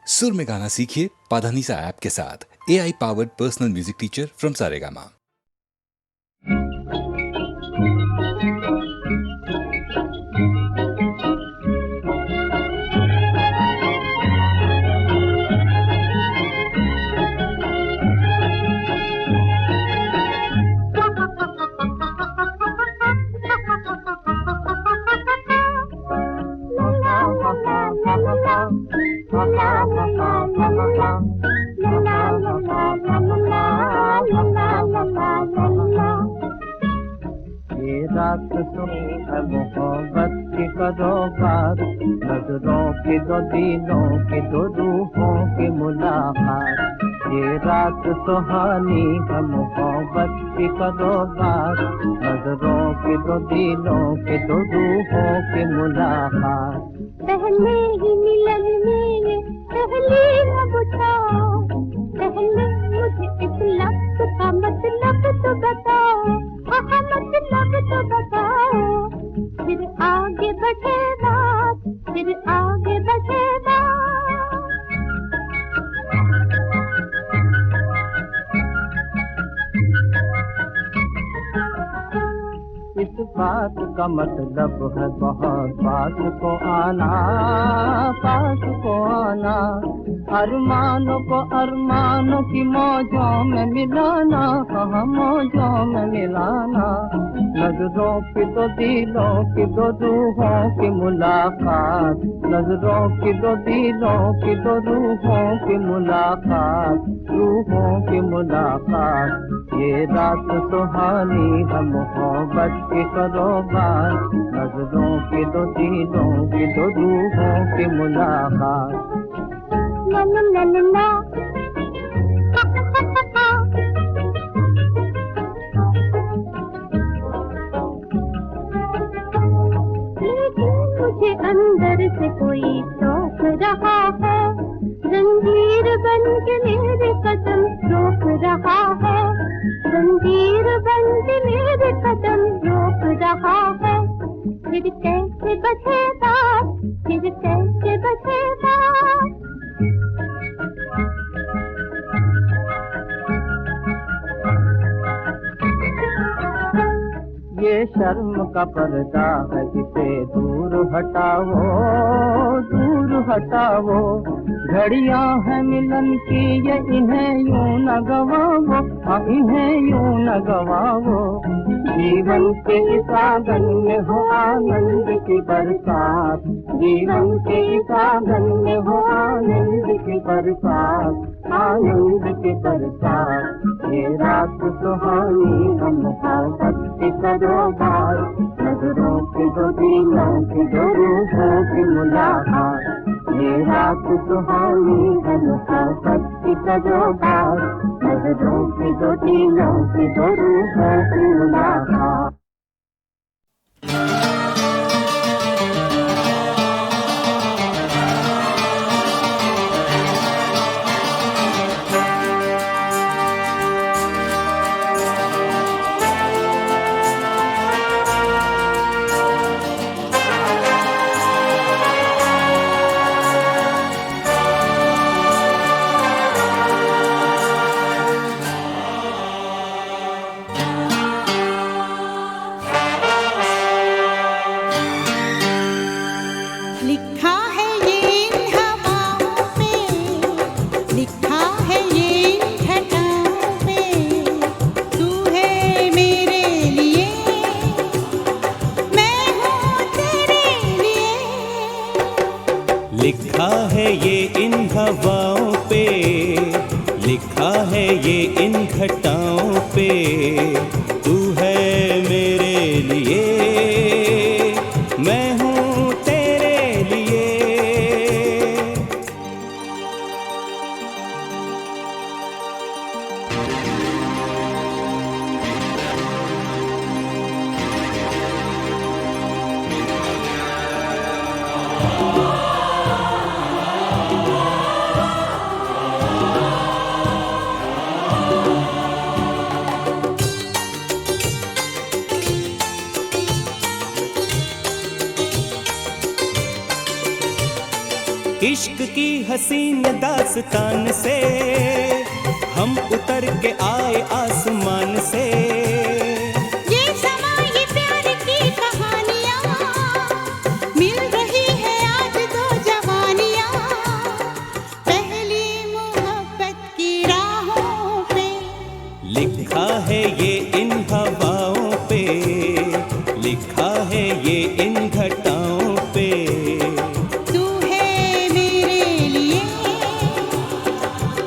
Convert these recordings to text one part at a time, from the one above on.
सुर में गाना सीखिए पाधानीसा ऐप के साथ। AI powered personal music teacher from Saregama. ये रात तो है मोहब्बत की करो बात, नजरों की दो दिलों की दो रूहों की मुलाकात। ये रात सुहानी है मोहब्बत की करो बात, नजरों की दो दिलों की दो रूहों की मुलाकात। पहले ही मिलन में पहली लब उठाओ, पहले मुझे इस लफ्ज़ का मतलब तो बताओ, हाँ मतलब तो बताओ। फिर आगे बढ़े बात, फिर आगे बढ़े बात। इस बात का मतलब है बहुत पास को आना, पास को आना। अरमानों को अरमानों की मौजों में मिलाना, हाँ मौजों में मिलाना। नजरों की दो दिलों की दो रूहों की मुलाकात, नजरों की दो दिलों की दो रूहों की मुलाकात, रूहों की मुलाकात। ये रात सुहानी है मोहब्बत की करो बात, नजरों की दो दिलों की दो रूहों की मुलाकात। ला ला ला ला ला, लेकिन मुझे अंदर से कोई रोक रहा है, जंजीर बन के मेरे कदम रोक रहा है, जंजीर बन के मेरे कदम रोक रहा है। फिर कैसे बचे बात, फिर कैसे बचे बात। ये शर्म का पर्दा है, इसे दूर हटाओ, दूर हटाओ। घड़ियां हैं मिलन की ये इन्हें यूं न गवाओ, हाँ इन्हें यूं न गवाओ। जीवन के इस आंगन में हो आनंद की बरसात, जीवन के इस आंगन में हो आनंद की बरसात, आनंद की बरसात। ये रात सुहानी है मोहब्बत की करो बात, नजरों की दो दिलों की दो रूहों की मुलाकात। ये रात सुहानी है मोहब्बत की करो बात, नजरों की दो दिलों की दो रूहों की मुलाकात। लिखा है ये इन हवाओं पे, लिखा है ये इन घटाओं पे, तू है मेरे लिए, मैं हूँ तेरे लिए। की हसीन दास्तान से हम उतर के आए आसमान से। ये समा ये प्यार की कहानियाँ, मिल रही है आज दो जवानियाँ, पहली मोहब्बत की राहों पे। लिखा है ये इन हवाओं पे, लिखा है ये इन घटाओं पे। तू है मेरे लिए,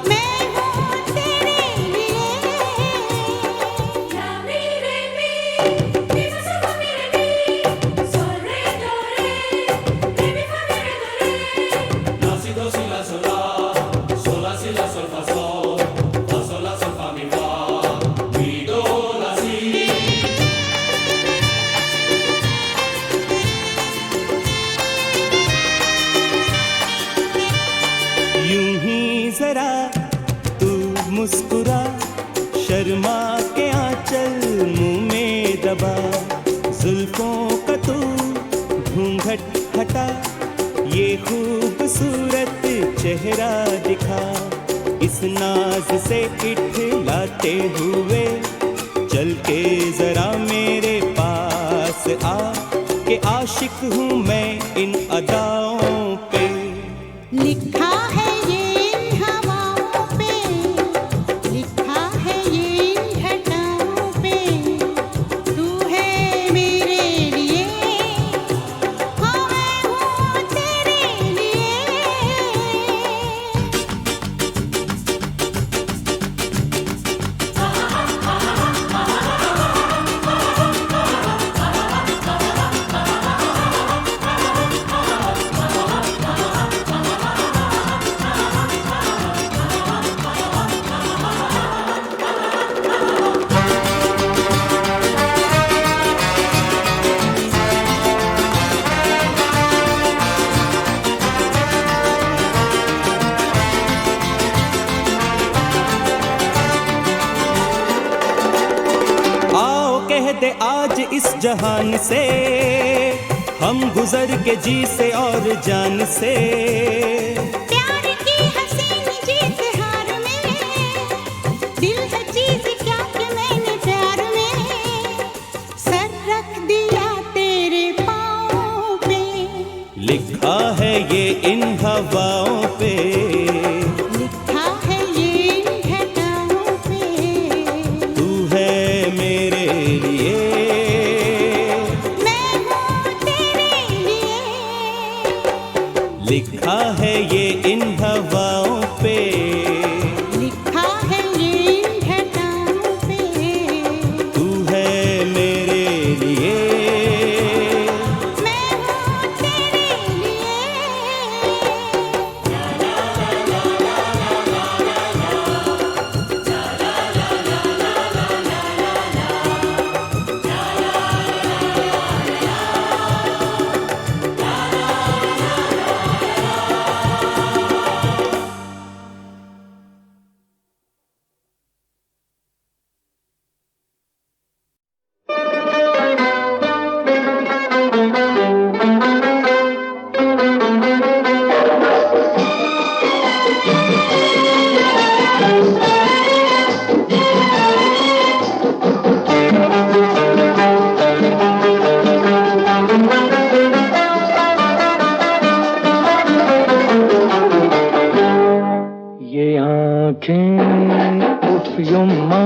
मैं हूँ तेरे लिए। यूं ही जरा तू मुस्कुरा, शर्मा के आंचल मुंह में दबा, जुल्फों का तू घूंघट हटा, ये खूबसूरत चेहरा दिखा, इस नाज से इठलाते हुए चल के जरा मेरे पास आ, कि आशिक हूँ मैं इन अदाओं पे। लिखा है ये इन हवाओं पे, लिखा है ये इन घटाओं पे। तू है मेरे लिए, हाँ मैं हूँ तेरे लिए। आओ कह दे आज इस जहान से, हम गुजर के जी से और जान से। प्यार की हसीन जीत हार में, दिल है चीज क्या कि मैंने प्यार में सर रख दिया तेरे पाँव पे। लिखा है ये इन हवाओं पे, लिखा है ये इन घटाओं पे। तू है मेरे लिए, मैं हूँ तेरे लिए। लिखा है ये इन हवाओं पे। लिखा है ये इन घटाओं पे। तू है मेरे लिए, मैं हूँ तेरे लिए। ये आँखें उफ युम्मा,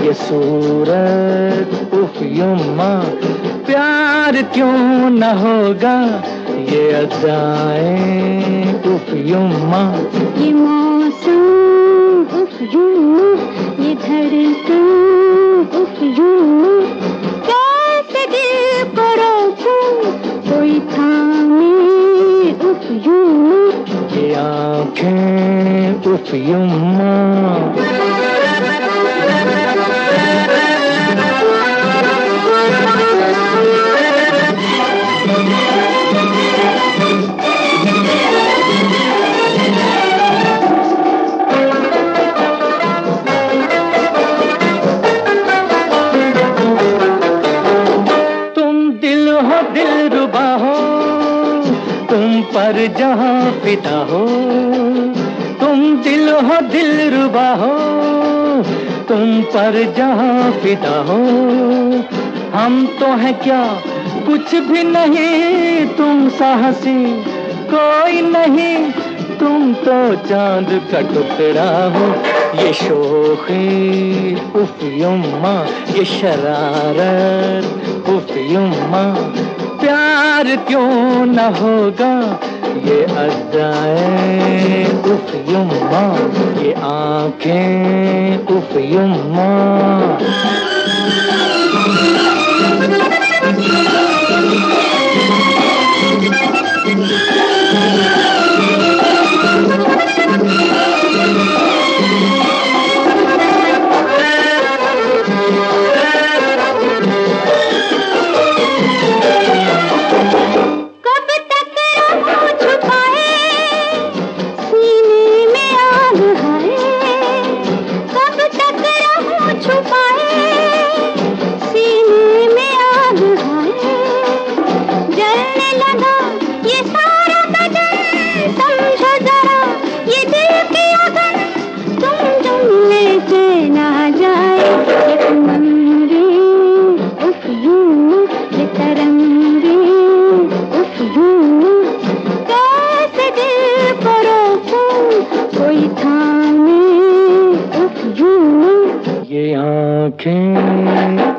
ये सूरत उफ युम्मा, प्यार क्यों न होगा ये अदाएं उफ युम्मा। ये मौसम उफ यूं, ये धड़कन उफ यूं, कैसे दिल को रोकूं कोई थामे उफ यूं। ये आँखें उफ युम्मा। तुम दिल हो दिलरुबा हो, तुम पर जहां फिदा हो, तुम दिल हो दिलरुबा हो, तुम पर जहां फिदा हो। हम तो है क्या कुछ भी नहीं, तुम सा हंसी कोई नहीं, तुम तो चांद का टुकड़ा हो। ये शोखी उफ युम्मा, ये शरारत उफ युम्मा, प्यार क्यों न होगा ये अदाएं उफ युम्मा, ये आंखें उफ युम्मा।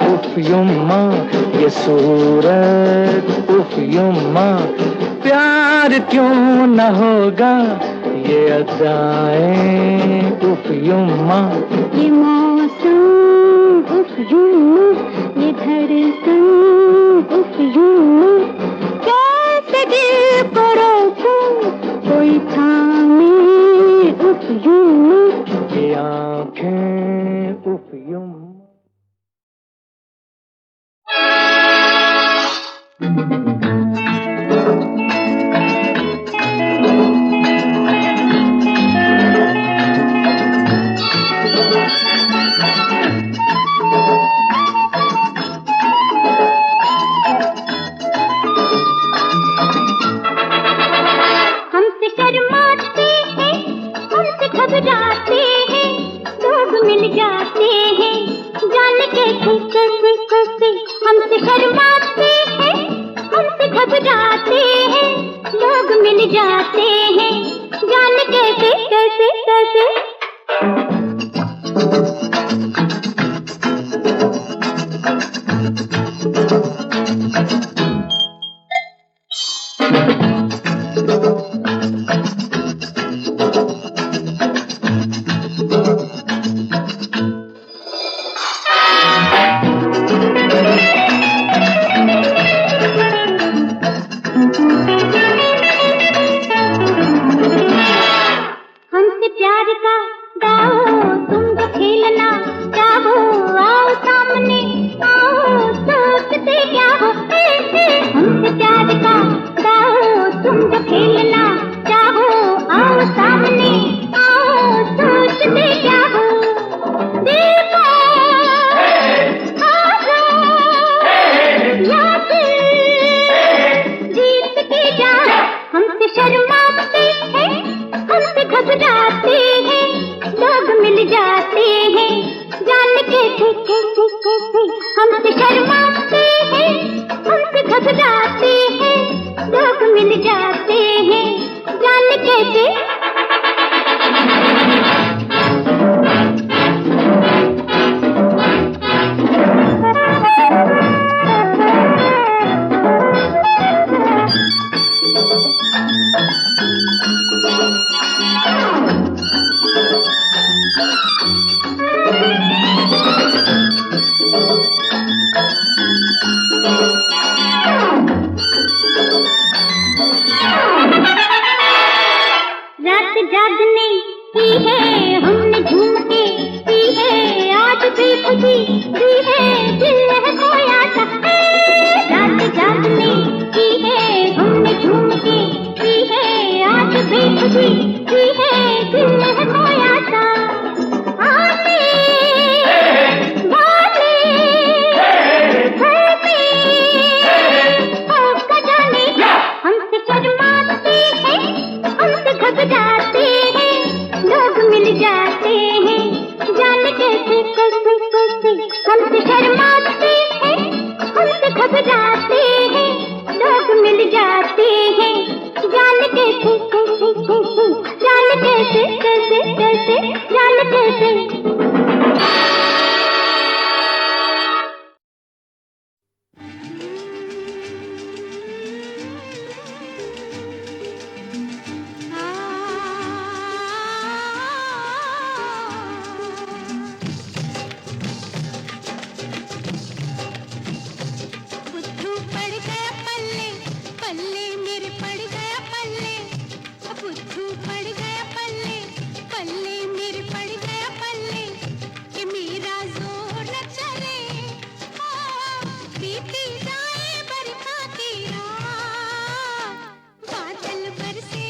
उफ युम्मा, ये सूरत उफ युम्मा, प्यार क्यों न होगा ये अदाएं उफ युम्मा। ये मौसम उफ युम्मा, ये धड़कन उफ युम्मा, कैसे दिल को रोकूं कोई थामे उफ युम्मा। ये आँखें उफ युम्मा। हमसे शर्माते हैं, हमसे घबराते हैं, लोग मिल जाते हैं, जाने कैसे कैसे कैसे। हमसे शर्माते हैं, हमसे घबराते हैं, लोग मिल जाते हैं, जाने कैसे कैसे कैसे। हमसे प्यार का दाओ तुम जो खेलना चाहो, आओ सामने आओ, सोचते क्या हो। हमसे प्यार का दाओ तुम जो खेलना चाहो, आओ सामने आओ, सोचते क्या हो। देखो हारो या फिर जीत के जाओ। हमसे शर्माते हैं, हमसे घबराते हैं, लोग मिल जाते हैं, जाने कैसे कैसे कैसे। हमसे शर्माते हैं, हमसे घबराते हैं, लोग मिल जाते हैं, जाने कैसे। रात जागने की है हमने झूम के की है, आज भी खुशी दी है, दिल है खोया सा। रात जागने की है हमने झूम के की है, आज भी खुशी दी है, दिल है खोया सा। आने वाले हमसे शर्माते हैं, कैसे कैसे कैसे जान कैसे बुद्धू पड़ गया पल्ले पल्ले मेरे पड़ गया पल्ले बुद्धू पड़ गया पल्ले पल्ले मेरे पड़ गया पल्ले कि मेरा जोर न चले बीती जाए बरखा की रात बादल बरसे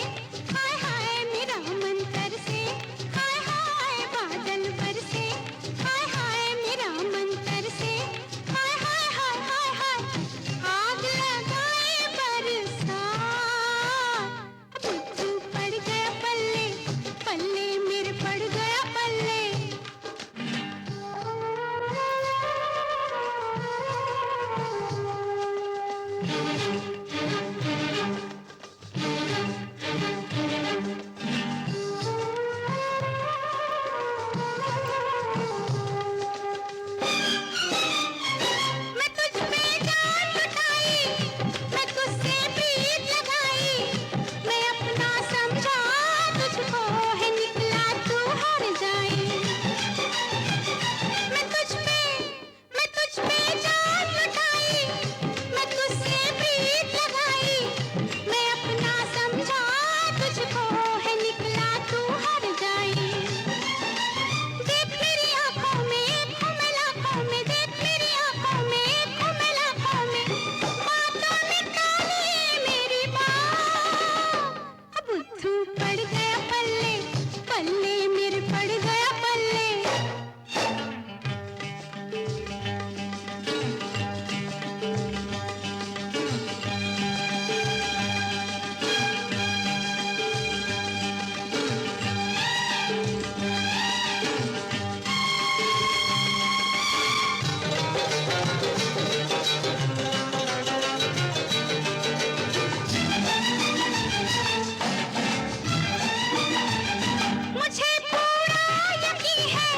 हाय हाय मेरा मन तरसे हाय हाय बादल बरसे हाय हाय मेरा मन तरसे हाय हाय हाय हाय हाय आग लगाए बरसात बुद्धू पड़ गया पल्ले पल्ले मेरे पड़ गया पल्ले मैं तुझ पे जान लुटाई मैं तुझसे प्रीत लगाई मैं अपना समझा तुझको है निकला तू हार जाए मैं तुझ पे जान लुटाई मैं तुझसे प्रीत लगाई मैं अपना समझा तुझको है निकला तू हार जाए देख मेरी आंखों में घूमे लाखों में देख मेरी आंखों में घूमे लाखों में बातों में काली मेरी बात बुद्धू पड़ गया पल्ले पल्ले मेरे पड़ गया पल्ले मुझे पूरा यकीन है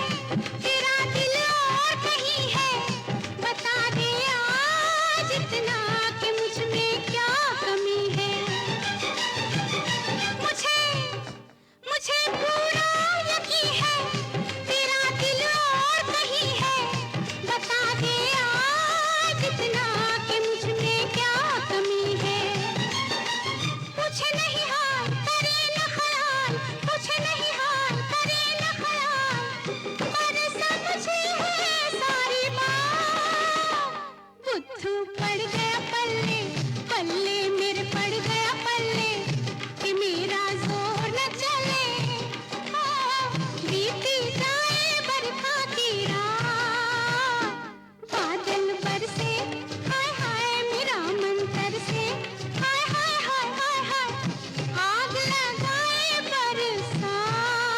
तेरा दिल और कहीं है बता दे आज इतना कि मुझ में क्या कमी है मुझे पूरा यकीन है तेरा दिल और कहीं है बता दे आज इतना कि मुझ में क्या कमी है पूछे नहीं हाल करे न ख्याल पूछे नहीं हाल करे न ख्याल पर समझे है सारी बात बुद्धू पड़ गया पल्ले पल्ले मेरे पड़ गया पल्ले कि मेरा जोर न चले बीती जाए बरखा की रात बादल बरसे हाय हाय मेरा मन तरसे हाय हाय हाय हाय हाय आग लगाए बरसात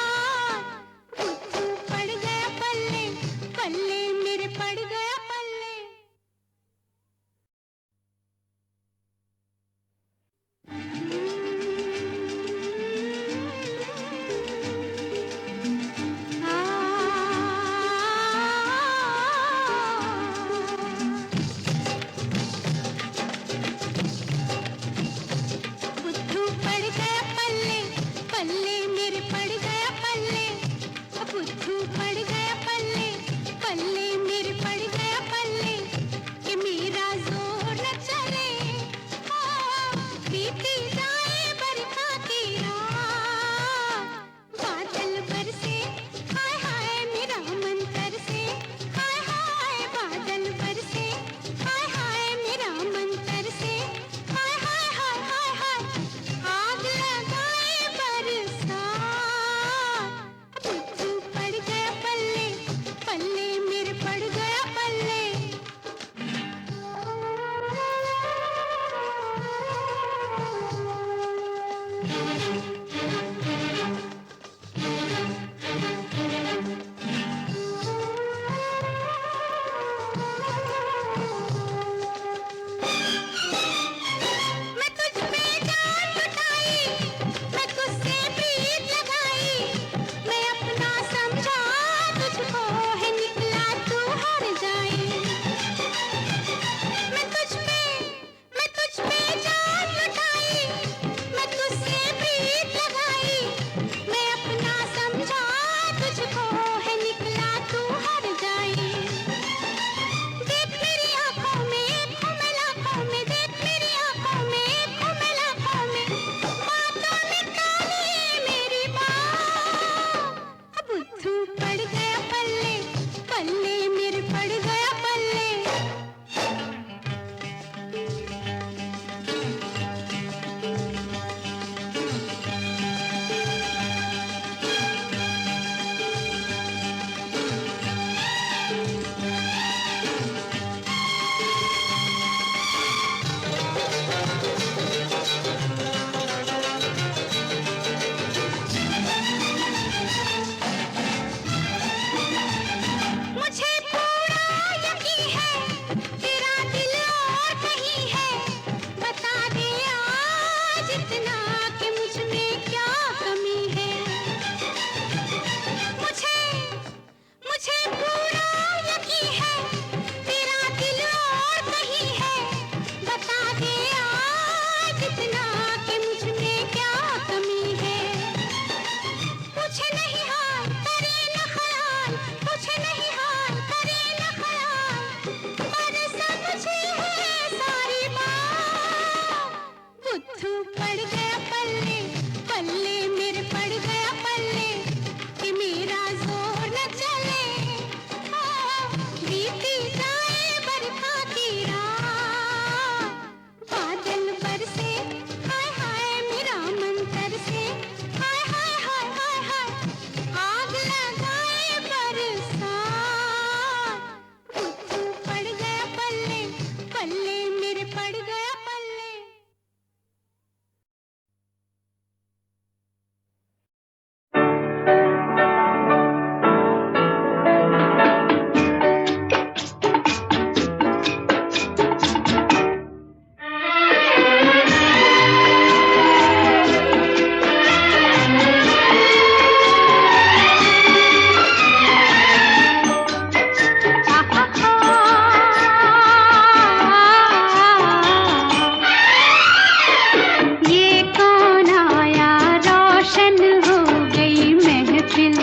महफिल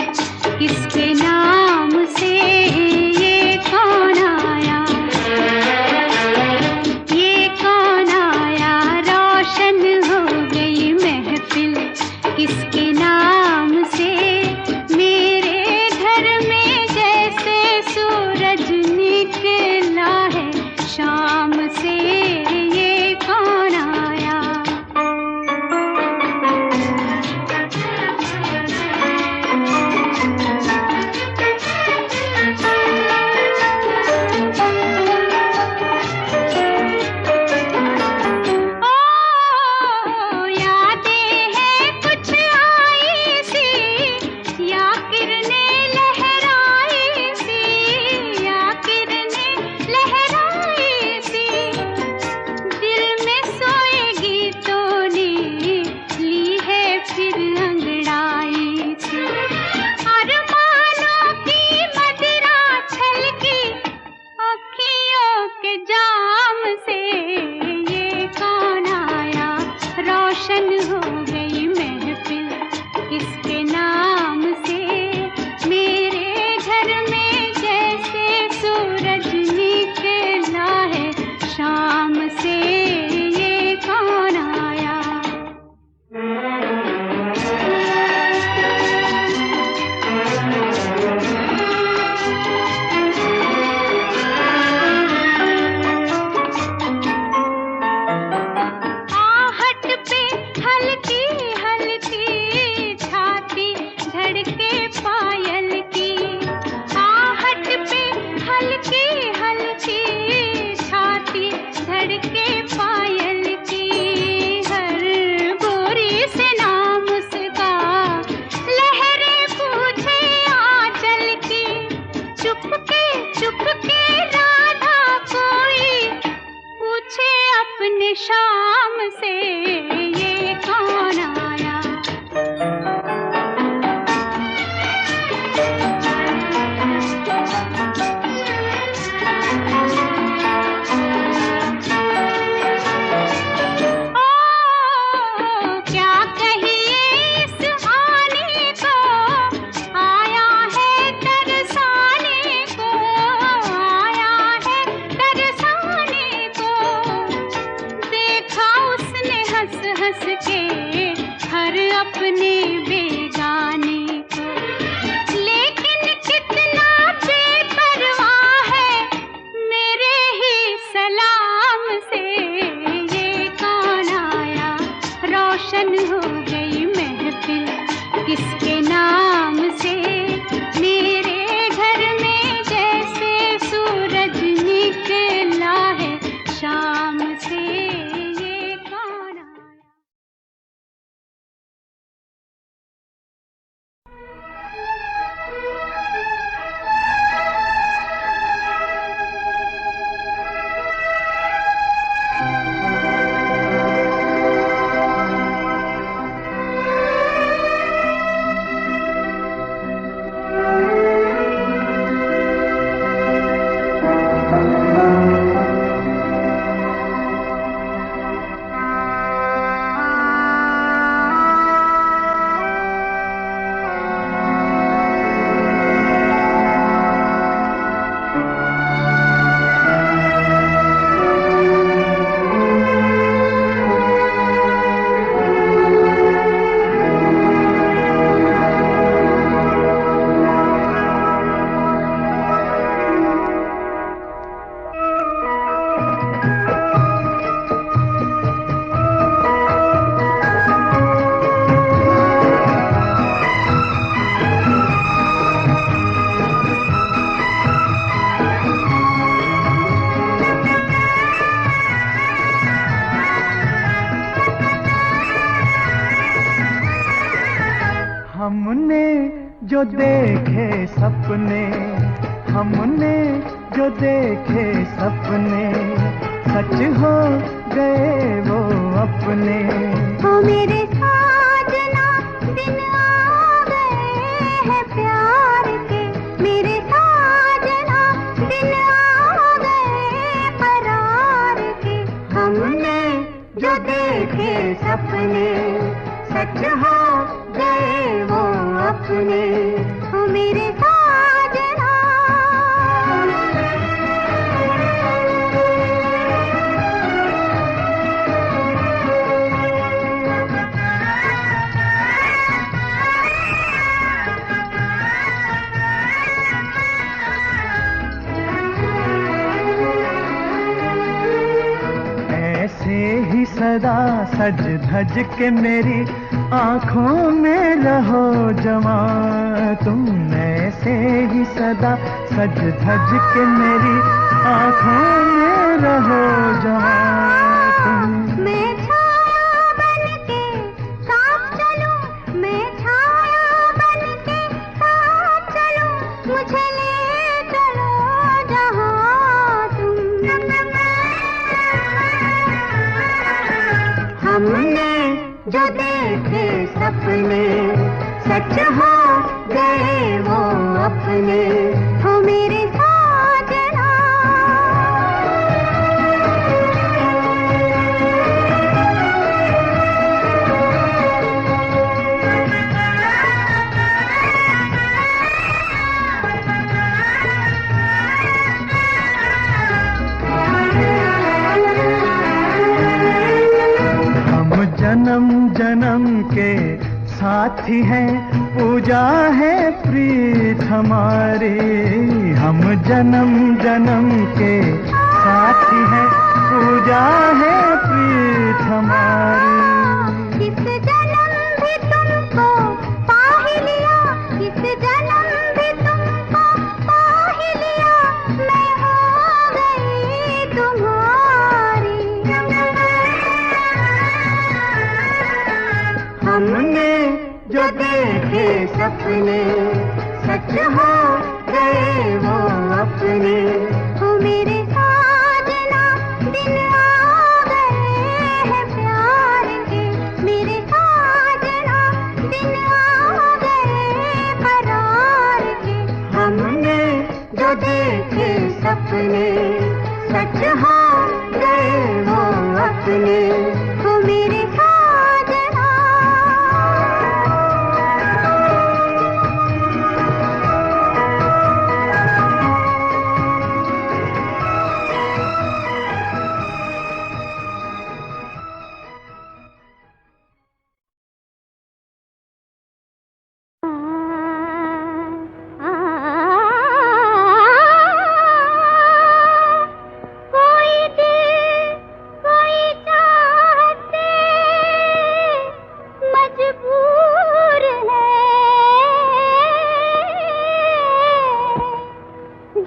किसके नाम से ये कौन आया, ये कौन आया, रोशन हो गई महफिल किसके नाम से, मेरे घर में जैसे सूरज निकला है शाम से, ये कौन आया। शाम से ये कौन आया। क्या कहिए इस आने को, आया है तरसाने को, आया है तरसाने को, देखा उसने हंस हंस के हर अपने बेगाने को, लेकिन कितना बेपरवाह है मेरे ही सलाम से, ये कौन आया। रोशन हो गई महफिल किसके नाम से, मेरे घर में जैसे सूरज निकला है शाम से, ये कौन आया। हमने जो देखे सपने, हमने जो देखे सपने, सच हो गए वो अपने। ओ मेरे साजना दिन आ गए हैं प्यार के, मेरे साजना दिन आ गए करार के। हमने जो देखे सपने, सच हो गए वो अपने। सदा सज धज के मेरी आँखों में रहो जमा, तुम ऐसे ही सदा सज धज के मेरी आँखों में रहो जमा तुम। मैं छाया बनके साथ चलूं, मैं छाया बनके साथ चलूं, मुझे ले चलो जहां तुम। हमने जो देखे सपने सच हो गए वो अपने, हो मेरे साजना। हम जन्म जन्म के साथी हैं, पूजा है प्रीत हमारी। हम जन्म जन्म के साथी हैं, पूजा है प्रीत हमारी। इस जन्म भी तुमको पा ही लिया, इस जन्म भी तुमको पा ही लिया, मैं हो गई तुम्हारी। हमने जो देखे सपने सच हो गए वो अपने, हो मेरे साजना, दिन आ गए हैं प्यार के, मेरे साजना, दिन आ गए करार के। हमने जो देखे सपने सच हो गए वो अपने, हो मेरे साजना। कोई दिल कोई चाहते मजबूर है,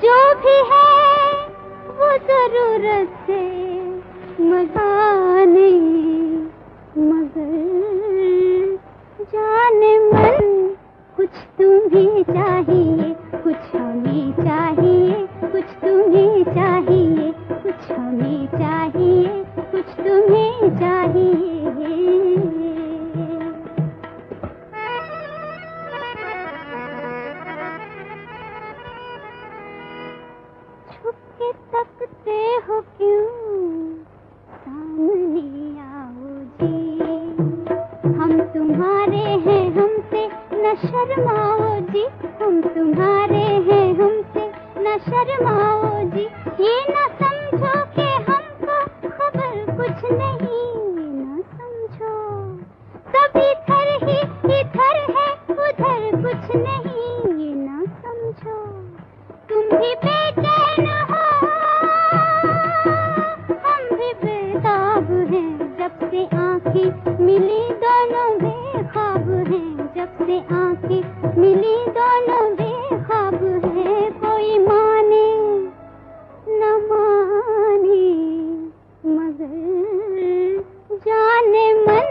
जो भी है वो जरूरत से मजाने, मगर जाने मन कुछ तुम्हें चाहिए, कुछ हमें चाहिए, कुछ तुम्हें चाहिए, कुछ हमें चाहिए, कुछ तुम्हें चाहिए। छुप के तकते हो क्यों, सामने आओ जी, हम तुम्हारे हैं हमसे न शर्माओ जी, हम तुम्हारे हैं हमसे न शर्माओ जी। ये न समझो कि हमको खबर कुछ नहीं, न समझो सब इधर ही इधर है, उधर कुछ नहीं, ये न समझो। तुम भी बेचैन हो, हम भी बेताब हैं, जब से आंखें मिली दोनों बेख्वाब हैं, जब से आंखें मिली दोनों बेख्वाब हैं। कोई माने न माने, मगर जाने मन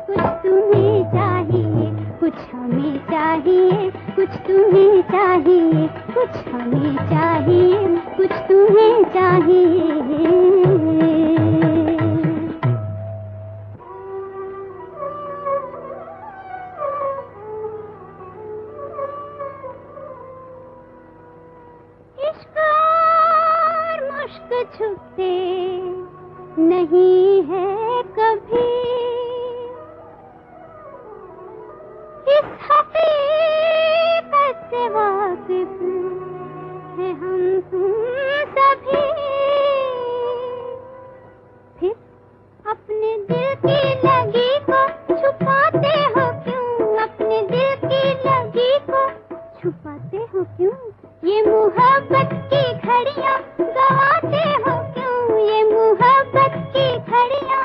कुछ तुम्हें चाहिए, कुछ हमें चाहिए, कुछ तुम्हें चाहिए, कुछ हमें चाहिए, कुछ तुम्हें चाहिए। छुपते नहीं है कभी, इस हकीकत से वाकिफ है हम तुम सभी। फिर अपने दिल की लगी को छुपाते हो क्यों, अपने दिल की लगी को छुपाते हो क्यों, ये मोहब्बत की घड़ियां गवाते हो क्यों, ये मोहब्बत की घड़ियां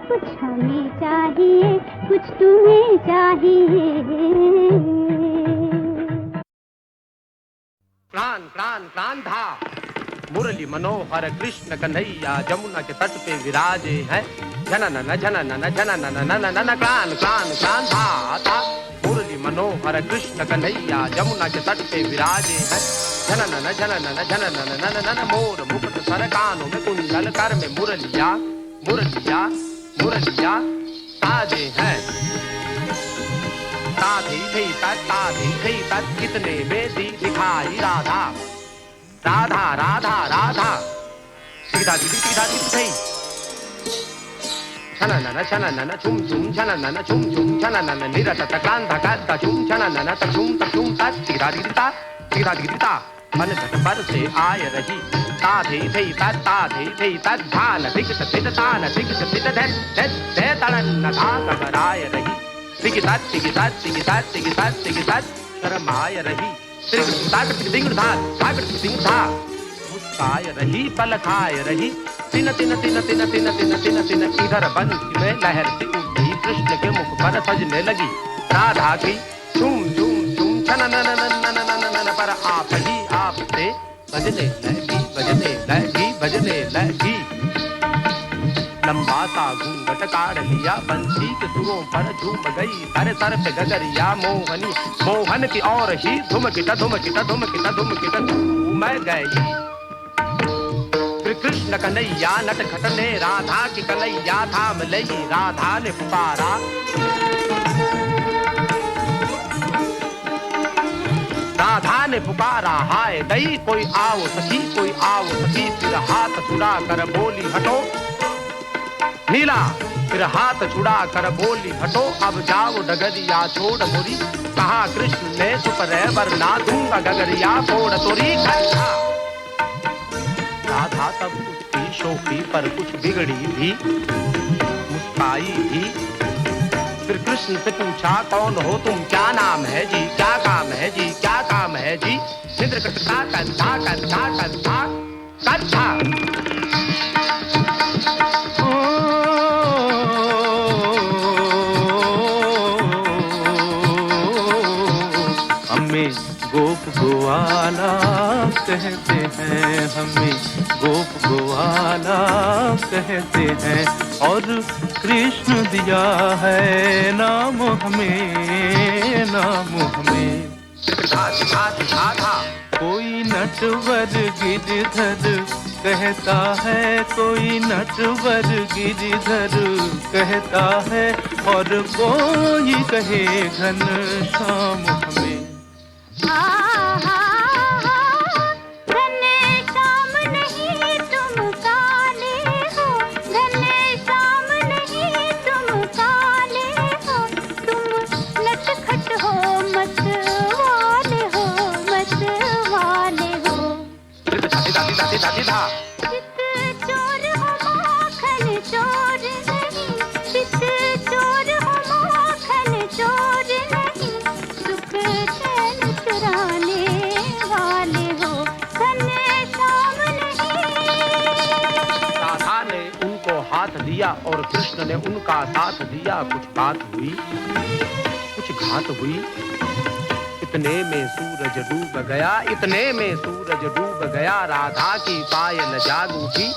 कुछ हमें चाहिए, कुछ तुम्हें चाहिए। प्राण प्राण प्राण धा मुरली मनोहर कृष्ण कन्हैया जमुना के तट पे विराजे हैं। जननन जननन जननन नननन प्राण प्राण प्राण धा धा मुरली मनोहर कृष्ण कन्हैया जमुना के तट पे विराजे हैं। जननन जननन जननन नननन मोर मुकुट सर कानों में कुंडल कर में मुरलिया मुरलिया मुरलिया ताजे हैं। ताधे थे तत् कितने में दिखाई राधा राधा राधा राधा सीधा सीधा थे छननन छननन छुम छुम छननन छुम छुम छननन निरतत क्रांत कद्दा छुम छननन तछुम तछुम तत् सीधा दिखता मन घट पर से आय रही। ताधे थे तत् धान दिगत सिद तान दिगत सिद धन धे तड़न धा गगराय रही। तिगितात शरमाय रही। मुस्काय रही पलखाय रही। तिन तिन तिन तिन तिन तिन तिन तिन इधर बंसी में लहरती उठी कृष्ण के मुख पर सजने लगी। राधा की झूम झूम झूम छननननननननन पर आप ही आप से बजने लगी। लंबा सा घूंघट काढ़ लिया बंसी के सुरों पर झूम गई। सर सर पे गगरिया मोहनी मोहन की और ही धुमकिटा झूम गई। कृष्ण कन्हैया नट खट ने राधा की कन्हैया थाम लई। राधा ने पुकारा हाय गई कोई आओ सखी फिर हाथ छुड़ा कर बोली हटो नीला। फिर हाथ छुड़ा कर बोली हटो अब जाओ डगरिया छोड़ मोरी। कहा कृष्ण ने चुप रह वरना दूंगा गगरिया फोड़ तोरी। राधा तब कुछ भी शोकी पर कुछ बिगड़ी भी मुस्काई भी। फिर कृष्ण से पूछा कौन हो तुम, क्या नाम है जी, क्या काम है जी, क्या काम है जी। इंद्र कथा कंधा कंधा कंधा कंधा हमें गोप गोवाला कहते हैं, हमें गोप गोवाला कहते हैं। और कृष्ण दिया है नाम हमें, नाम हमें। कोई नटवर गिरधर कहता है, कोई नटवर गिरधर कहता है। और कोई कहे घनश्याम हमें। घनश्याम नहीं तुम काले हो, घनश्याम नहीं तुम काले हो। तुम नटखट हो मत वाले हो, मत वाले हो। चित चोर हो माखन चोर नहीं, चित चोर हो माखन चोर नहीं। सुख चैन चुराने वाले हो, घनश्याम नहीं। राधा ने उनको हाथ दिया और कृष्ण ने उनका साथ दिया। कुछ बात हुई कुछ घात हुई। इतने में सूरज डूब गया, इतने में सूरज डूब गया। राधा की पायल जाग उठी।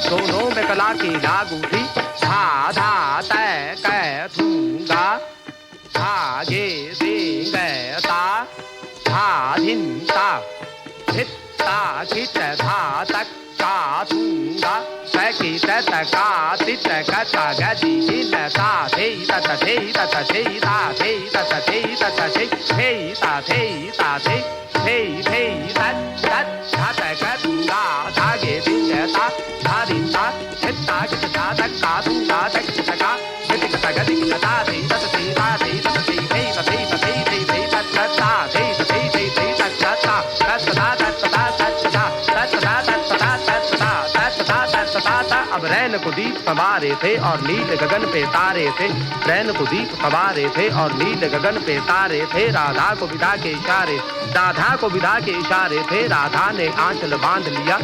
दोनों में कला की जाग उठी। धा धा तय कै दूंगा, धागे देंगे ता, धा धिंता धित्ता खिच धा तक का दूंगा। सकित तका तित कथा गति हिन ता थे तत थे तत थे ता थे तत थे तत थे थे ता थे ता थे थे थे तत तत तत करूंगा। धागे दिंगता धारिता हित्ता कित ता तक का दूंगा तक तका गति कथा गति कथा थे तत थे ता थे तत थे थे तत थे तत थे थे तत ता थे थे थे थे तत ता तत ता तत ता तत ता तत ता तत ता तत ता अब रैन को दीप संवारे थे और नील गगन पे तारे थे। रैन को दीप संवारे थे और नील गगन पे तारे थे। राधा को विदा के इशारे, राधा को विदा के इशारे थे। राधा ने आंचल बांध लिया,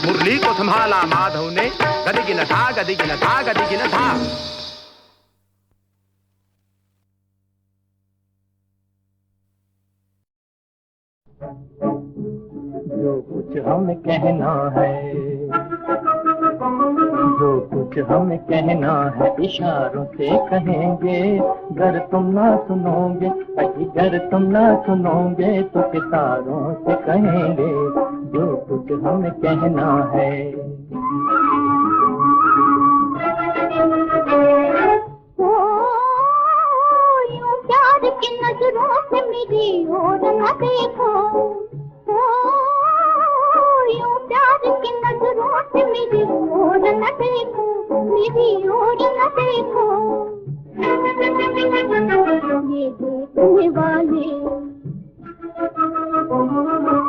मुरली को संभाला माधव ने। गदिगिन था गदिगिन था गदिगिन था। जो कुछ हमें कहना है, जो कुछ हमें कहना है इशारों से कहेंगे। गर तुम ना सुनोगे, अगर तुम ना सुनोगे तो सितारों से कहेंगे। जो कुछ हमें कहना है। यूं प्यार की नजरों से मेरी ओर न देखो, यूं प्यार की नजरों से मेरी ओर न देखो, मेरी ओर न देखो। ये देखने वाले,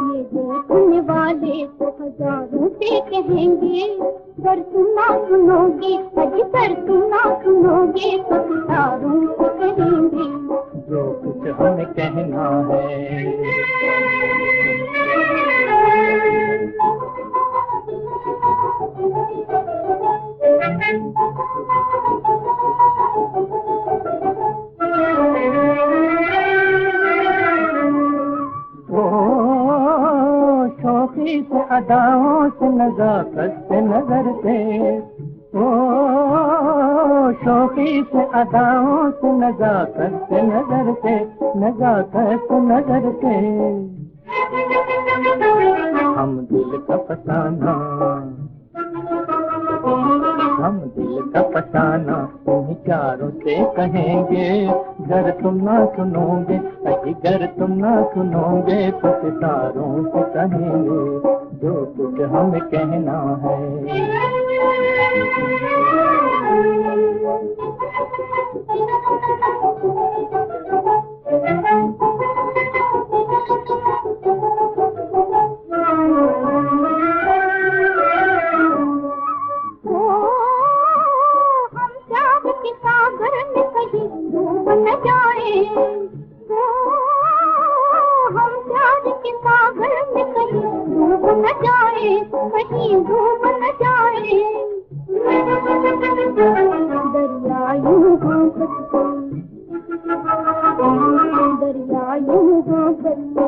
ये देखने वाले तो हजारों से कहेंगे। पर तुम ना सुनोगे, अगर तुम ना सुनोगे तो हजारों से कहेंगे। जो कुछ हमें कहना है। शौकी से अदाओं से नज़ाकत से नजर से, ओ शौकी से अदाओं से नज़ाकत से नजर से, नज़ाकत से नजर से। हम दिल का फसाना, हम दिल का फसाना उन्हीं चारों से कहेंगे। गर तुम ना सुनोगे, अगर तुम ना सुनोगे तो सितारों से कहेंगे। जो कुछ हमें कहना है।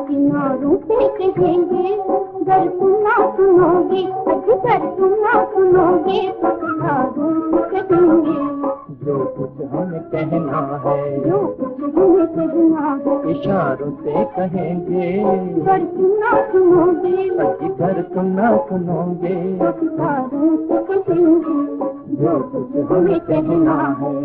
किनारों पे कहेंगे। अगर तुम ना सुनोगे, अगर तुम ना सुनोगे तो किनारों पे कहेंगे। जो कुछ हमें कहना है, जो कुछ हमें कहना है इशारों से कहेंगे। अगर तुम ना सुनोगे, अगर तुम ना सुनोगे तो किनारों पे कहेंगे। जो कुछ हमें कहना है।